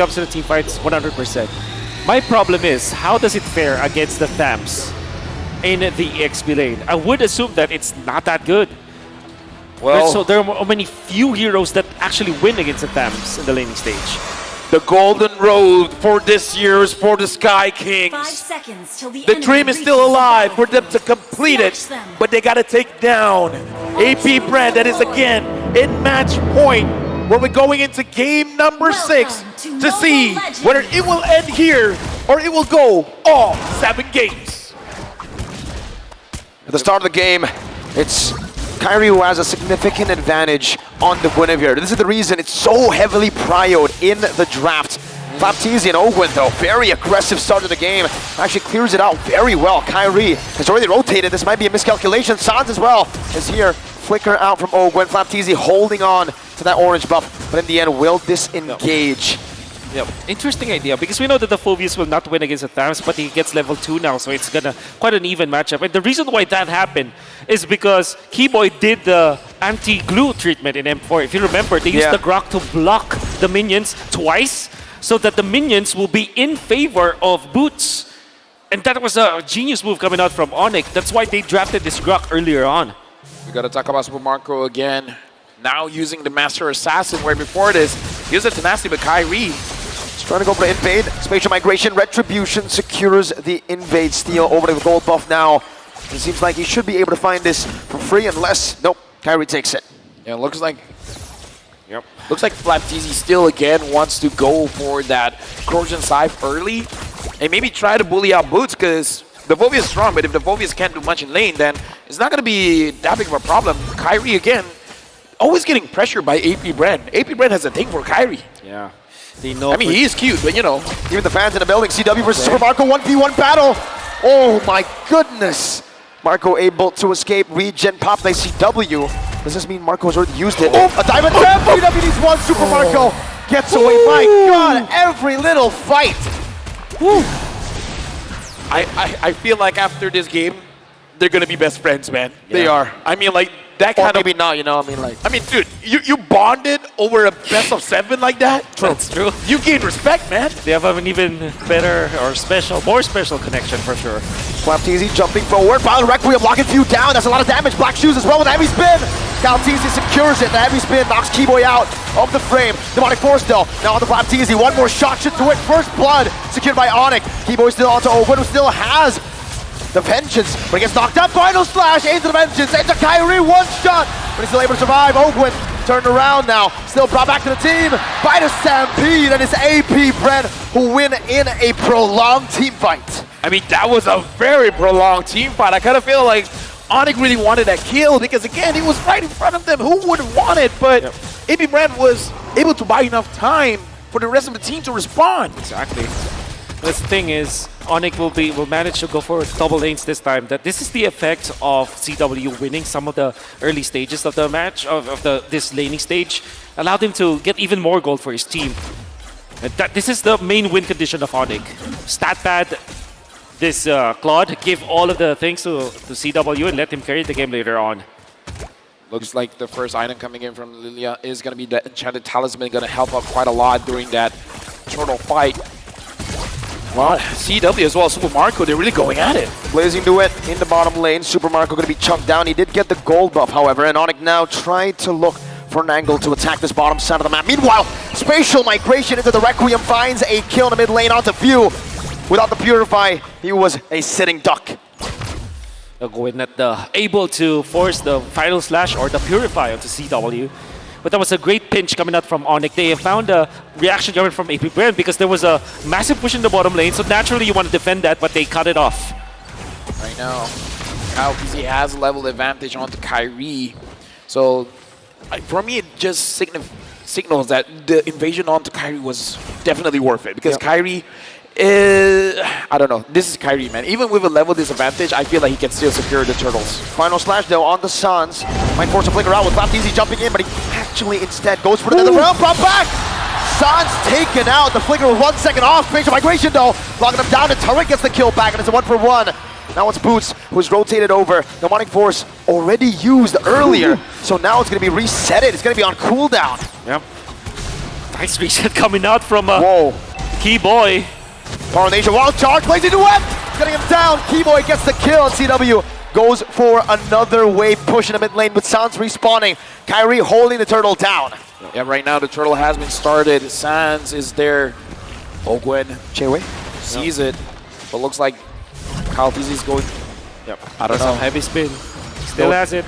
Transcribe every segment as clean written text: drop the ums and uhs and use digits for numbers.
comes to the team fights, 100%. My problem is, how does it fare against the Thams in the EXP lane? I would assume that it's not that good. Well, So there are many few heroes that actually win against the Thams in the laning stage. the golden road for this year is for the Sky Kings. 5 seconds till The dream is still alive for them to complete it, but they gotta take down apbren. That is again in match point, where we're going into game number 6 to see whether it will end here or it will go all 7 games. At the start of the game, it's Kyrie who has a significant advantage on the Guinevere. This is the reason it's so heavily prioed in the draft. Baptiste and Ogwen, though, very aggressive start of the game. Actually clears it out very well. Kyrie has already rotated. This might be a miscalculation. Sans as well is here. Flicker out from Ogwen. Baptiste holding on to that orange buff. But in the end, will disengage. Yep. Interesting idea, because we know that the Phobius will not win against the Thams, but he gets level 2 now, so it's gonna quite an even matchup. And the reason why that happened is because Keyboy did the anti-glue treatment in M4. If you remember, they used the Grok to block the minions twice, so that the minions will be in favor of Boots. And that was a genius move coming out from Onic. That's why they drafted this Grok earlier on. We gotta talk about Super Marco again. Now using the Master Assassin, where before this, he was a tenacity, but Kyrie He's trying to go for the invade. Spatial migration, retribution secures the invade steal over to the gold buff now. It seems like he should be able to find this for free unless, nope, Kyrie takes it. Yeah, looks like Flapteezy still again wants to go for that corrosion scythe early and maybe try to bully out Boots, because the Vovia is strong, but if the Vovias can't do much in lane, then it's not going to be that big of a problem. Kyrie again, always getting pressured by apbren. apbren has a thing for Kyrie. Yeah. They know. I mean, he is cute, but you know. Even the fans in the building, CW versus Super Marco 1v1 battle. Oh my goodness. Marco able to escape, regen pop by CW. Does this mean Marco has already used it? Oh, a diamond attempt! CW needs one, Super Marco gets away. My God, every little fight. Woo. I feel like after this game, they're going to be best friends, man. Yeah. They are. I mean, like, that Or kind of... maybe not, you know, I mean, like... I mean, dude, you bonded over a best of 7 like that? That's true. You gain respect, man. They have an even better or more special connection for sure. Flapteezy jumping forward. Violent Requiem locking few down. That's a lot of damage. Black Shoes as well with a heavy spin. Flapteezy secures it. The heavy spin knocks Keyboy out of the frame. Demonic Force though. Now on the Flapteezy. One more shot should do it. First blood secured by Onic. Keyboy still onto Owen, who still has the Vengeance, but he gets knocked up. Final slash into the Vengeance. Into Kyrie, one shot, but he's still able to survive. Ogwen turned around now, still brought back to the team by the Stampede, and it's apbren who win in a prolonged team fight. I mean, that was a very prolonged team fight. I kind of feel like Onic really wanted that kill because, again, he was right in front of them. Who wouldn't want it? But apbren was able to buy enough time for the rest of the team to respond. Exactly. But the thing is, Onic will manage to go for double lanes this time. That this is the effect of CW winning some of the early stages of the match, of this laning stage, allowed him to get even more gold for his team. And this is the main win condition of Onic. Stat pad this Claude, give all of the things to CW and let him carry the game later on. Looks like the first item coming in from Lilia is going to be the Enchanted Talisman, going to help out quite a lot during that turtle fight. Well, CW as well as Super Marco, they're really going at it. Blazing Duet in the bottom lane. Super Marco going to be chunked down. He did get the gold buff, however, and Onic now tried to look for an angle to attack this bottom side of the map. Meanwhile, Spatial Migration into the Requiem finds a kill in the mid lane onto Few. Without the Purify, he was a sitting duck. Going at able to force the Final Slash or the Purify onto CW. But that was a great pinch coming out from Onic. They found a reaction coming from apbren because there was a massive push in the bottom lane, so naturally you want to defend that, but they cut it off. Right now, he has level advantage onto Kyrie. So, for me, it just signals that the invasion onto Kyrie was definitely worth it. Because Kyrie is... I don't know. This is Kyrie, man. Even with a level disadvantage, I feel like he can still secure the turtles. Final slash, though, on the Suns. Might force a flicker out with Baptiste jumping in, but he actually instead goes for the round. Brought back! Suns taken out. The flicker with 1 second off. Spatial Migration, though. Locking him down. The turret gets the kill back, and it's a 1-for-1. Now it's Boots, who's rotated over. The Demonic Force already used earlier, so now it's going to be resetted. It's going to be on cooldown. Yep. Nice reset coming out from Whoa. Keyboy. Power Nation, wild charge, plays into web, getting him down. Keyboy gets the kill, and CW goes for another wave push in the mid lane with Sans respawning. Kyrie holding the turtle down. Yeah, right now the turtle has been started. Sans is there. Ogwen Chewe. sees it, but looks like Kyle TZ is going. Yep. I don't know. Some heavy spin. Still has it.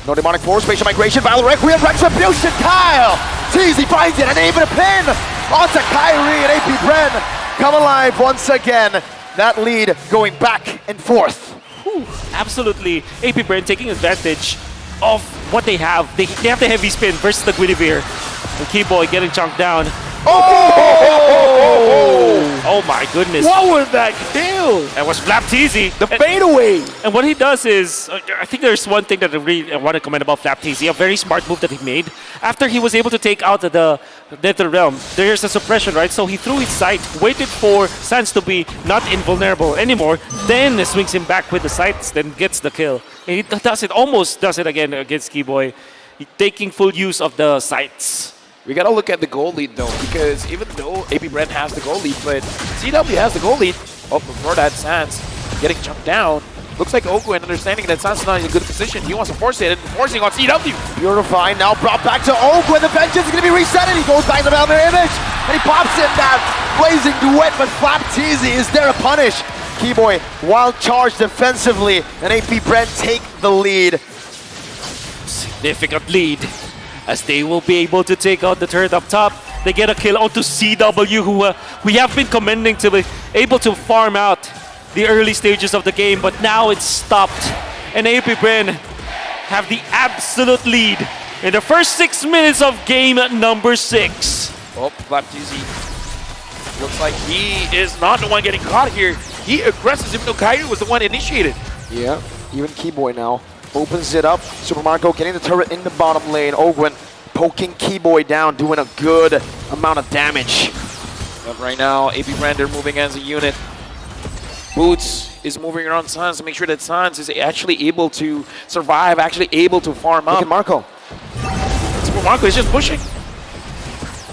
No demonic force, spatial migration, Battle Requiem, Retribution, Kyle! Teasy finds it, and even a pin onto Kyrie and apbren. Come alive once again. That lead going back and forth. Whew, absolutely. apbren taking advantage of what they have. They have the heavy spin versus the Guinevere. And Keyboy getting chunked down. Oh my goodness. What was that kill? That was Flap Teasy. The fadeaway. And what he does is, I think there's one thing that I really want to comment about Flap Teasy, a very smart move that he made. After he was able to take out the Nether Realm, there's a suppression, right? So he threw his sight, waited for Sans to be not invulnerable anymore, then swings him back with the sights, then gets the kill. And he does it, almost does it again against Keyboy, taking full use of the sights. We gotta look at the goal lead though, because even though apbren has the goal lead, but CW has the goal lead. Oh, before that, Sans getting jumped down. Looks like Ogwen understanding that Sans is not in a good position. He wants to force it, and forcing on CW. Purify now brought back to Ogwen. The vengeance is going to be reset, and he goes back to the Melbourne image, and he pops in that blazing duet, but Flap Teasy is there to punish. Keyboy, wild charge defensively, and apbren take the lead. Significant lead, as they will be able to take out the turret up top. They get a kill onto CW, who we have been commending to be able to farm out the early stages of the game, but now it's stopped. And apbren have the absolute lead in the first 6 minutes of game number 6. Oh, Flap TZ. Looks like he is not the one getting caught here. He aggresses even though Kyrie was the one initiated. Yeah, even Keyboy now opens it up. Super Marco getting the turret in the bottom lane. Ogwen poking Keyboy down, doing a good amount of damage. But right now, apbren, they're moving as a unit. Boots is moving around Sans to make sure that Sans is actually able to survive, actually able to farm Look up. at Marco. Super Marco is just pushing.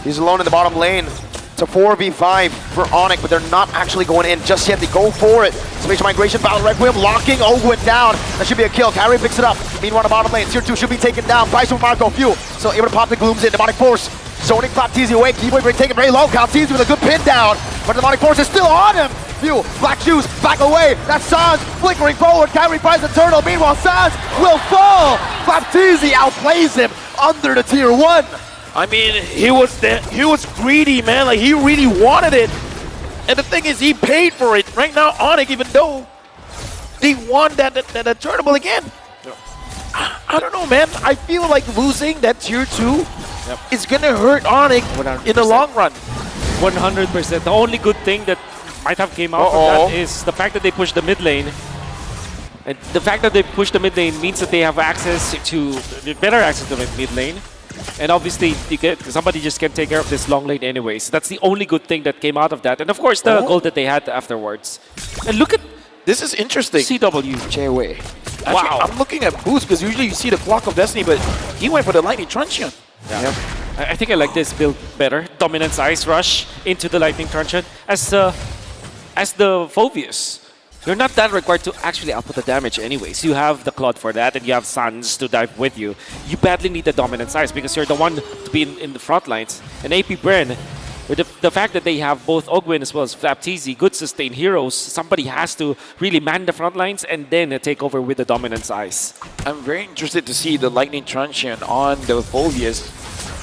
He's alone in the bottom lane. It's a 4v5 for Onic, but they're not actually going in just yet. They go for it. Spatial migration, Battle Requiem, locking Ogwen down. That should be a kill. Kyrie picks it up. Meanwhile, the bottom lane, tier 2 should be taken down by Super Marco. Few. So able to pop the glooms in. Demonic Force. Zoning Flap TZ away. Keyboy taking very low. Cal TZ with a good pin down. But the Demonic Force is still on him. Few. Black Shoes back away. That's Sans flickering forward. Kyrie finds the turtle. Meanwhile, Sans will fall. Flap TZ outplays him under the tier 1. I mean, he was greedy, man. Like, he really wanted it. And the thing is, he paid for it. Right now, Onic, even though they won that tournament again. I don't know, man. I feel like losing that tier 2 is going to hurt Onic 100%. in the long run. 100%. The only good thing that might have came out from that is the fact that they pushed the mid lane. And the fact that they pushed the mid lane means that they have access to better access to the mid lane. And obviously, somebody just can't take care of this long lane anyways. That's the only good thing that came out of that. And of course, the goal that they had afterwards. And look at This is interesting. CW. Chewe. Actually, Wow. I'm looking at Boost because usually you see the Clock of Destiny, but he went for the Lightning Truncheon. Yep. I think I like this build better. Dominance Ice Rush into the Lightning Truncheon as the Phobius. You're not that required to actually output the damage anyways. You have the Claude for that, and you have Sans to dive with you. You badly need the Dominance Ice because you're the one to be in the front lines. And apbren, with the fact that they have both Ogwen as well as Flap TZ, good sustained heroes, somebody has to really man the front lines and then take over with the Dominance Ice. I'm very interested to see the Lightning Truncheon on the Phobius.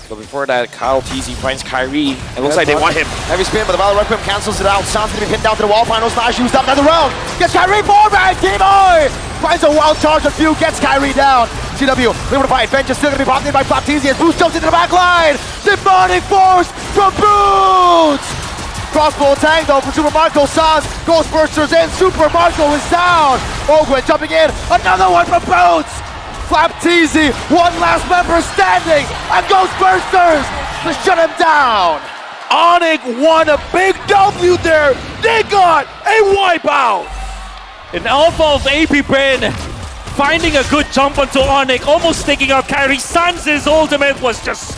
But before that, Kyle TZ finds Kyrie. It looks like they want him. Heavy spin, but the Battle Requiem cancels it out. Sans gonna be pinned down to the wall. Final smash used up another round. Gets Kyrie forward. Keyboy finds a wild charge on Few. Gets Kyrie down. CW able to fight. Bench is still gonna be popped in by Flap TZ as Boost jumps into the back line. Demonic Force from Boots. Crossbow attack though from Super Marco. Sans Ghostbusters in. Super Marco is down. Ogwen jumping in. Another one from Boots. Flap TZ, one last member standing, and Ghostbusters to shut him down. Onic won a big W there. They got a wipeout. An alpha of apbren finding a good jump onto Onic, almost taking out Kyrie. Sans' ultimate was just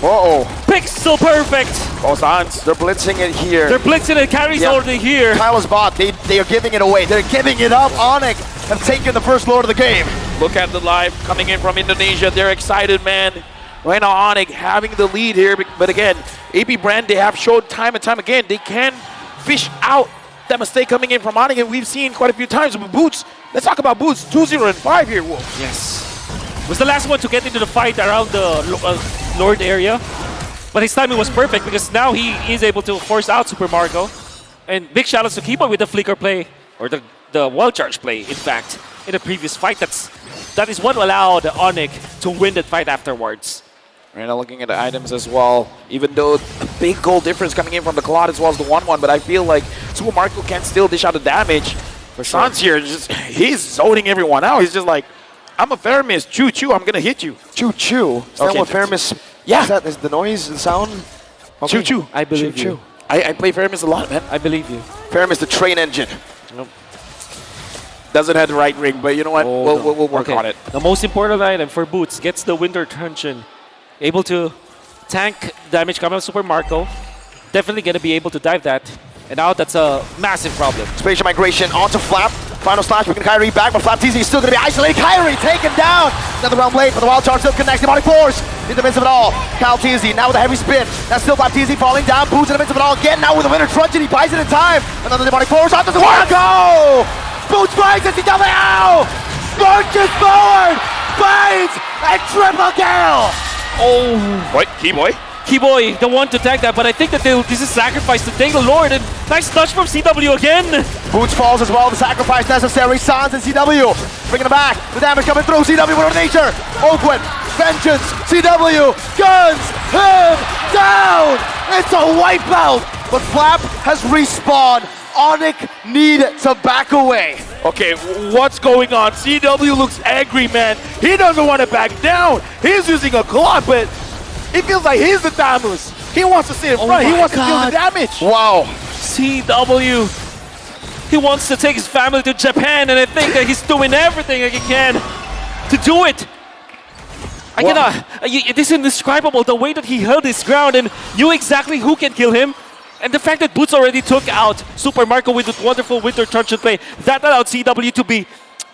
pixel perfect. Oh, Sans, they're blitzing it here. They're blitzing it, Kyrie's already here. Kyle's bot, they are giving it away. They're giving it up. Onic have taken the first lord of the game. Look at the live coming in from Indonesia. They're excited, man. Right now, Onic having the lead here. But again, apbren, they have showed time and time again, they can fish out that mistake coming in from Onic, and we've seen quite a few times with Boots. Let's talk about Boots, 2-0-5 here, Wolf. Yes. Was the last one to get into the fight around the Lord area. But his timing was perfect because now he is able to force out Super Marco. And big shout outs to Kibo with the flicker play, or the wall charge play, in fact, in the previous fight. That is what allowed Onic to win that fight afterwards. Right now looking at the items as well, even though a big goal difference coming in from the Claude as well as the 1-1, but I feel like Super Marco can still dish out the damage. For Sans here, he's zoning everyone out. He's just like, I'm a Faramis, choo-choo, I'm gonna hit you. Choo-choo? Is that what Faramis... Yeah. Is the noise, the sound? Okay. Choo-choo. I believe you. I play Faramis a lot, man. I believe you. Faramis, the train engine. Nope. Doesn't have the right ring, but you know what? We'll work on it. The most important item for Boots gets the Winter Truncheon. Able to tank damage coming out of Super Marco. Definitely going to be able to dive that. And now that's a massive problem. Spatial migration onto Flap. Final slash, we can Kyrie back, but Flap TZ is still going to be isolated. Kyrie taken down. Another round late, but the wild charge still connects. Demonic Force in the midst of it all. Cal TZ now with a heavy spin. That's still Flap TZ falling down. Boots in the midst of it all again. Now with a Winter Truncheon, he buys it in time. Another Demonic Force onto the go. Boots finds it. CW marches forward. Finds a triple kill. Oh, What? Keyboy? Keyboy, the one to tag that, but I think that this is sacrifice to take the Lord, and nice touch from CW again. Boots falls as well, the sacrifice necessary. Sans and CW bringing it back. The damage coming through. CW with nature. Oakwood, vengeance. CW guns him down. It's a wipeout, but Flap has respawned. Onic need to back away. Okay, what's going on? CW looks angry, man. He doesn't want to back down. He's using a clock, but it feels like he's the Thamus. He wants to sit in front. He wants to deal the damage. Wow. CW. He wants to take his family to Japan, and I think that he's doing everything he can to do it. I cannot. It is indescribable the way that he held his ground and knew exactly who can kill him. And the fact that Boots already took out Super Marco with a wonderful Winter Truncheon play, that allowed CW to be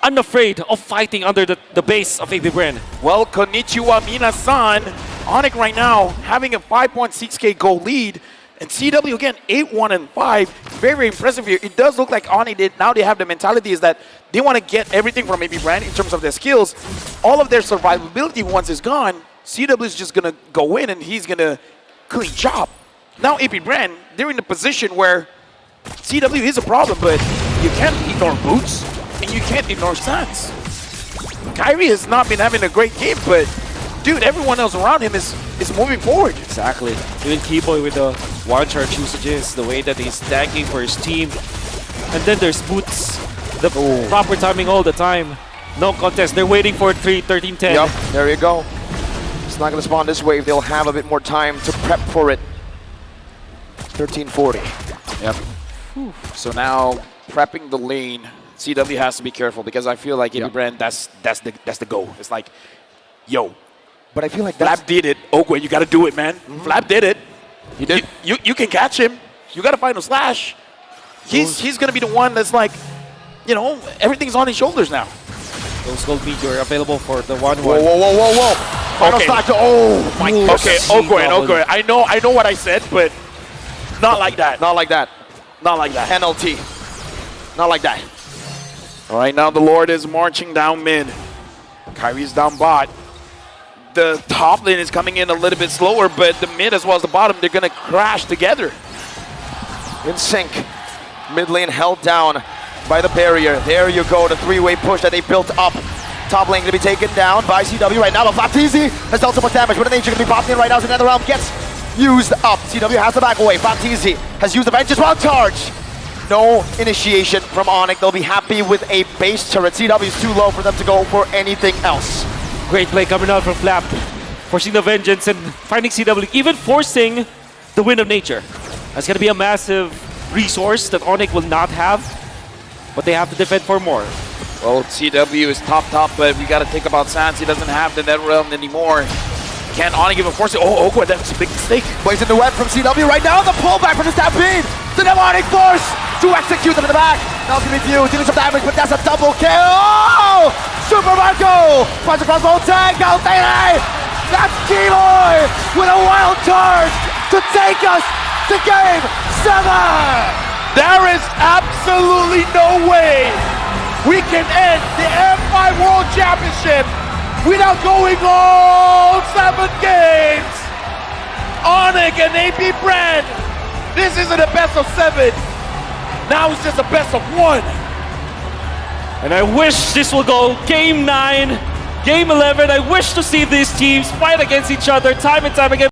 unafraid of fighting under the base of apbren. Well, konnichiwa minasan. Onic right now having a 5.6k goal lead. And CW again, 8-1-5. Very impressive here. It does look like Onic now they have the mentality is that they want to get everything from apbren in terms of their skills. All of their survivability once is gone, CW is just going to go in and he's going to clean job. Now apbren, they're in a position where CW is a problem, but you can't ignore Boots and you can't ignore Sans. Kyrie has not been having a great game, but dude, everyone else around him is moving forward. Exactly. Even Keyboy with the one charge usages, the way that he's tanking for his team. And then there's Boots, the proper timing all the time. No contest. They're waiting for 13-10. Yep, there you go. It's not going to spawn this wave. They'll have a bit more time to prep for it. 13-40. Yep. Whew. So now prepping the lane, CW has to be careful because I feel like apbren, that's the goal. It's like, yo, but I feel like Flap did it. Oakwood, you got to do it, man. Flap did it. He did. You can catch him. You got to find a slash. He's going to be the one that's like, you know, everything's on his shoulders now. Those gold meteor available for the 1-1. Whoa. Final slash. Oh my God. Okay, Oakwood. I know what I said, but not like that. Not like that. Not like that. NLT. Not like that. All right, now the Lord is marching down mid. Kyrie's down bot. The top lane is coming in a little bit slower, but the mid as well as the bottom, they're going to crash together. In sync. Mid lane held down by the barrier. There you go, the three-way push that they built up. Top lane going to be taken down by CW right now, but Flapteezy has dealt so much damage. But the nature going to be popping in right now as another realm gets used up. CW has the back away. Flapteezy has used the vengeance round charge. No initiation from Onic. They'll be happy with a base turret. CW is too low for them to go for anything else. Great play coming out from Flap, forcing the vengeance and finding CW, even forcing the Wind of Nature. That's going to be a massive resource that Onic will not have, but they have to defend for more. Well, CW is top, but we got to think about Sans. He doesn't have the net realm anymore. Can't Onic even force it. Oh, that's a big mistake. Plays in the web from CW right now. The pullback from the Stampede. The demonic force to execute them in the back. Now it's going to be View dealing some damage, but that's a double kill. Oh! Super Marco punch across the whole tank. Galtene. That's Keyboy with a wild charge to take us to game 7. There is absolutely no way we can end the M5 World Championship without going all 7 games. Onic and apbren. This isn't a best of 7. Now it's just a best of 1. And I wish this will go game 9, game 11. I wish to see these teams fight against each other time and time again.